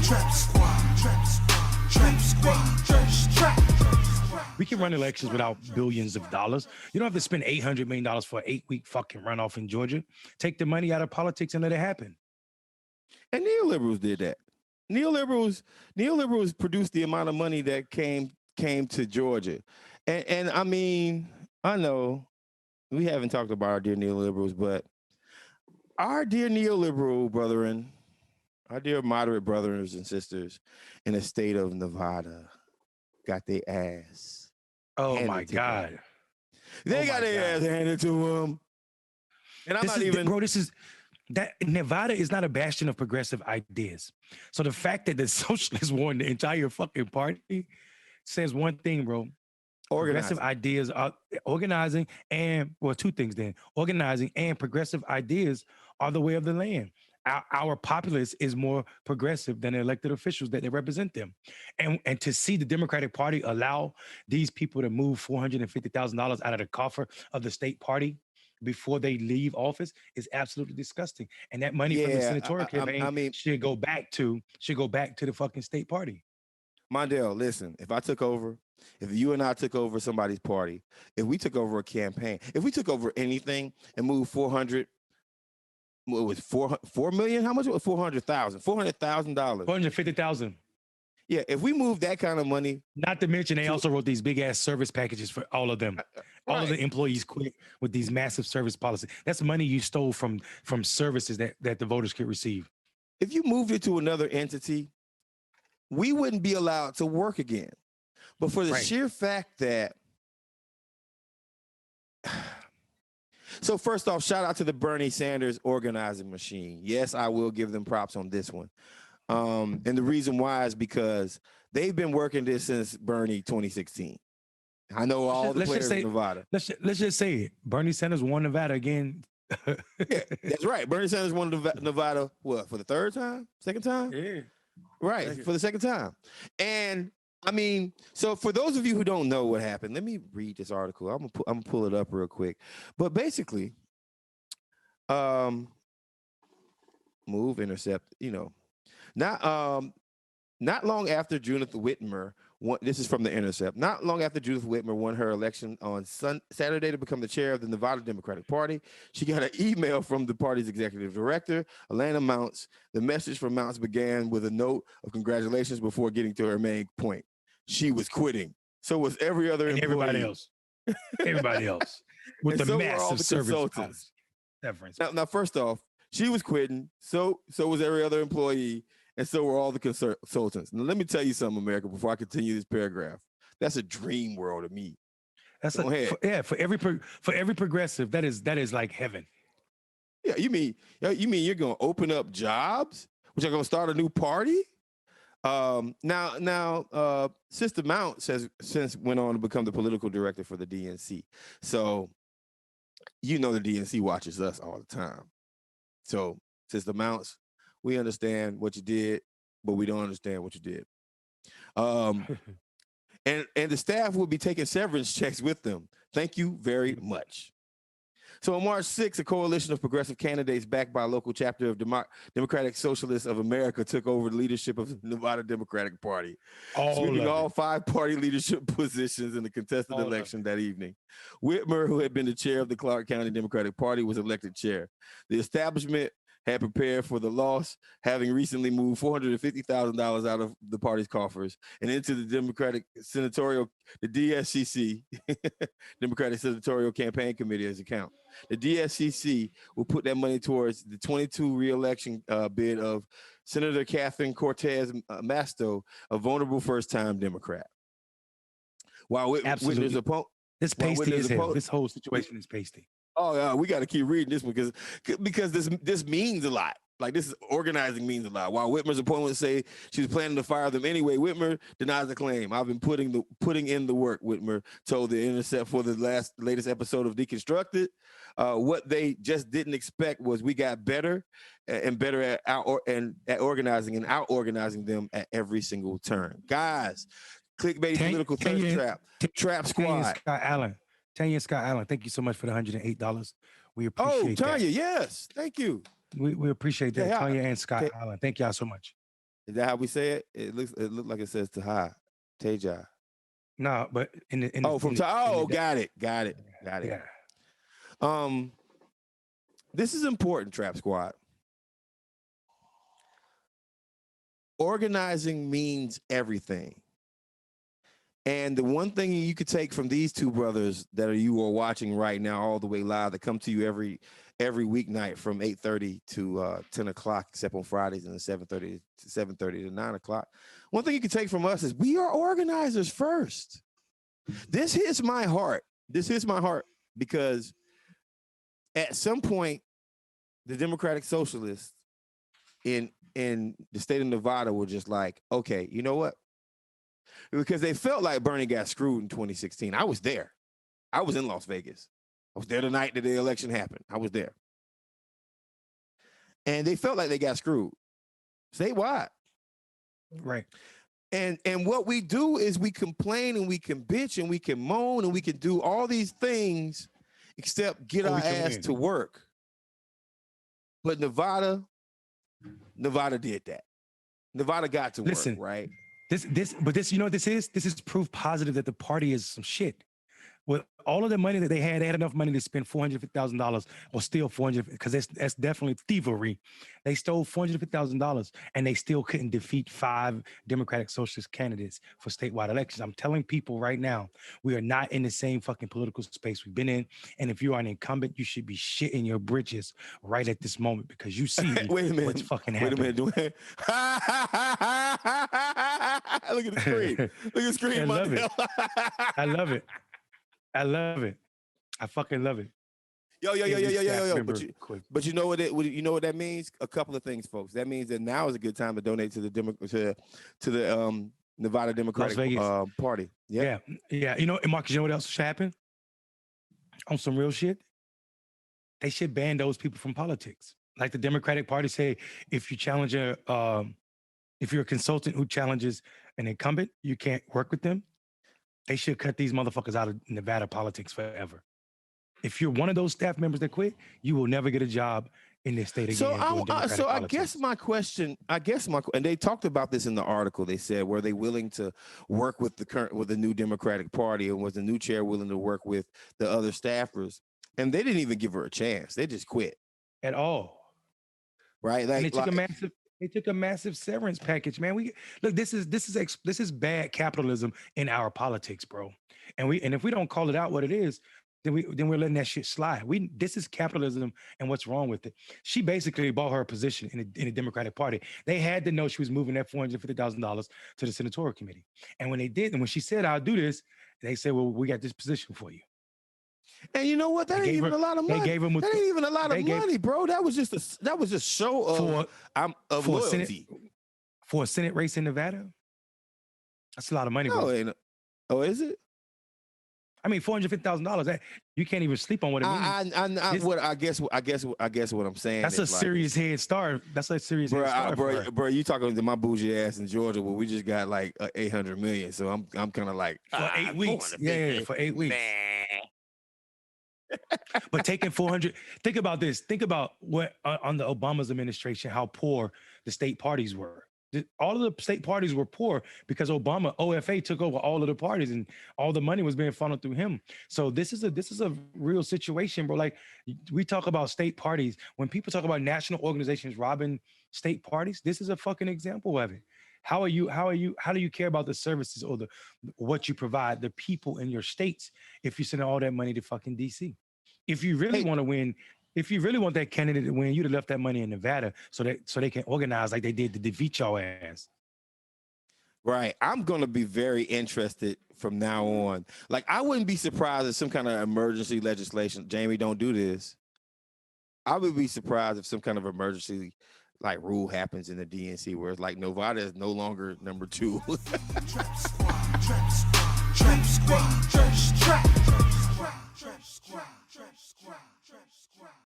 Trap squad, trap squad, trap squad, trap. We can run elections without billions of dollars. You don't have to spend $800 million for an 8-week fucking runoff in Georgia. Take the money out of politics and let it happen. And neoliberals did that. Neoliberals produced the amount of money that came to Georgia. And I mean, I know we haven't talked about our dear neoliberals, but our dear neoliberal brethren, our dear moderate brothers and sisters in the state of Nevada got their ass. Oh my God. They got their ass handed to them. And I'm not even... Bro, that Nevada is not a bastion of progressive ideas. So the fact that the socialists won the entire fucking party says one thing, bro. Progressive ideas are organizing and, well, two things then. Organizing and progressive ideas are the way of the land. Our populace is more progressive than the elected officials that they represent them. And to see the Democratic Party allow these people to move $450,000 out of the coffer of the state party before they leave office is absolutely disgusting. And that money from the senatorial campaign should go back to the fucking state party. Mondale, listen, if you and I took over somebody's party, if we took over a campaign, if we took over anything and moved 400, what was 4 million? How much? It was $400,000. $400,000. $450,000. Yeah, if we move that kind of money. Not to mention they also wrote these big ass service packages for all of them. All of the employees quit with these massive service policies. That's money you stole from services that the voters could receive. If you moved it to another entity, we wouldn't be allowed to work again. But for the sheer fact that... So first off, shout out to the Bernie Sanders organizing machine. Yes, I will give them props on this one. And the reason why is because they've been working this since Bernie 2016. I know all the players in Nevada. Let's just say it. Bernie Sanders won Nevada again. Yeah, that's right. Bernie Sanders won Nevada, what, for the third time? Second time? Yeah. Right, for the second time. And I mean, so for those of you who don't know what happened, let me read this article. I'm gonna pull it up real quick. But basically, move, intercept, not long after Judith Whitmer won, this is from the Intercept. Not long after Judith Whitmer won her election on Saturday to become the chair of the Nevada Democratic Party, she got an email from the party's executive director, Alana Mounts. The message from Mounts began with a note of congratulations before getting to her main point. She was quitting. So was every other employee. Everybody else. With the so massive service severance. Now, first off, she was quitting. So was every other employee. And so were all the consultants. Now, let me tell you something, America, before I continue this paragraph. That's a dream world to me. For every progressive, that is like heaven. Yeah, you mean you're going to open up jobs, which are going to start a new party? Now, Sister Mounts has since went on to become the political director for the DNC. So, the DNC watches us all the time. So, Sister Mounts, we understand what you did, but we don't understand what you did. And the staff will be taking severance checks with them. Thank you very much. So on March 6th, a coalition of progressive candidates backed by a local chapter of Democratic Socialists of America took over the leadership of the Nevada Democratic Party, sweeping all 5 party leadership positions in the contested election that evening. Whitmer, who had been the chair of the Clark County Democratic Party, was elected chair. The establishment had prepared for the loss, having recently moved $450,000 out of the party's coffers and into the the DSCC, Democratic Senatorial Campaign Committee's account. The DSCC will put that money towards the 22 re-election bid of Senator Catherine Cortez Masto, a vulnerable first-time Democrat. While Whitmer's opponent... This pasty is hell. This whole situation is pasty. Oh, yeah, we got to keep reading this one because this means a lot. Like, this organizing means a lot. While Whitmer's opponents say she was planning to fire them anyway, Whitmer denies the claim. I've been putting in the work, Whitmer told the Intercept for the latest episode of Deconstructed. What they just didn't expect was we got better and better at organizing and out-organizing them at every single turn. Guys, clickbait political thirst trap. Trap Squad. Tanya Scott Allen, thank you so much for the $108. We appreciate that. Tanya, yes. Thank you. We appreciate that. Tanya and Scott Allen. Thank y'all so much. Is that how we say it? It looked like it says Taha, Teja. No, but Got it. Yeah. This is important, Trap Squad. Organizing means everything. And the one thing you could take from these two brothers you are watching right now, all the way live, that come to you every weeknight from 8:30 to 10 o'clock, except on Fridays, and then 7:30 to 9 o'clock. One thing you can take from us is we are organizers first. This hits my heart. Because at some point, the Democratic Socialists in the state of Nevada were just like, okay, you know what? Because they felt like Bernie got screwed in 2016. I was there. I was in Las Vegas. I was there the night that the election happened. I was there. And they felt like they got screwed statewide. Right. And what we do is we complain and we can bitch and we can moan and we can do all these things except get our ass to work. But Nevada did that. Nevada got to work, right? This, you know what this is? This is proof positive that the party is some shit. With all of the money that they had enough money to spend $450,000 or steal $450,000, because that's definitely thievery. They stole $450,000 and they still couldn't defeat 5 Democratic Socialist candidates for statewide elections. I'm telling people right now, we are not in the same fucking political space we've been in. And if you are an incumbent, you should be shitting your britches right at this moment, because you see what's fucking happening. Wait a minute. Look at the screen. Look at the screen. I love it. I love it. I fucking love it. Yo. But you know what that means? A couple of things, folks. That means that now is a good time to donate to the Nevada Democratic Party. Yeah. You know, and Marcus, you know what else should happen? On some real shit, they should ban those people from politics. Like the Democratic Party say, if you challenge if you're a consultant who challenges an incumbent, you can't work with them. They should cut these motherfuckers out of Nevada politics forever. If you're one of those staff members that quit, you will never get a job in this state again. I guess my question, and they talked about this in the article. They said, were they willing to work with the new Democratic Party, and was the new chair willing to work with the other staffers? And they didn't even give her a chance. They just quit at all. Right? Like, they took a massive severance package, man. This is bad capitalism in our politics, bro. And if we don't call it out what it is, then we're letting that shit slide. This is capitalism, and what's wrong with it? She basically bought her a position in the Democratic Party. They had to know she was moving that $450,000 to the senatorial committee. And when they did, and when she said, "I'll do this," they said, "Well, we got this position for you." And you know what? That ain't even a lot of money. That ain't even a lot of money, bro. That was just show of loyalty. For a Senate race in Nevada? That's a lot of money, bro. Oh, is it? I mean, $450,000. You can't even sleep on what it means. I guess what I'm saying. That's a serious head start. That's a serious head start. Bro, you talking to my bougie ass in Georgia? Well, we just got like $800 million, so I'm kind of like for 8 weeks. Yeah, for 8 weeks. But taking 400, think about this. Think about what on the Obama's administration, how poor the state parties were. All of the state parties were poor because OFA took over all of the parties, and all the money was being funneled through him. So this is a real situation, bro. Like, we talk about state parties. When people talk about national organizations robbing state parties, this is a fucking example of it. How do you care about the services or what you provide the people in your states if you send all that money to fucking DC? If you really want to win, if you really want that candidate to win, you'd have left that money in Nevada so they can organize like they did to defeat your ass. Right. I'm going to be very interested from now on. Like, I wouldn't be surprised if some kind of emergency legislation, Jamie, don't do this. I would be surprised if some kind of emergency like rule happens in the DNC where it's like Nevada is no longer number 2. Trap squad, trap squad, trap squad, trap.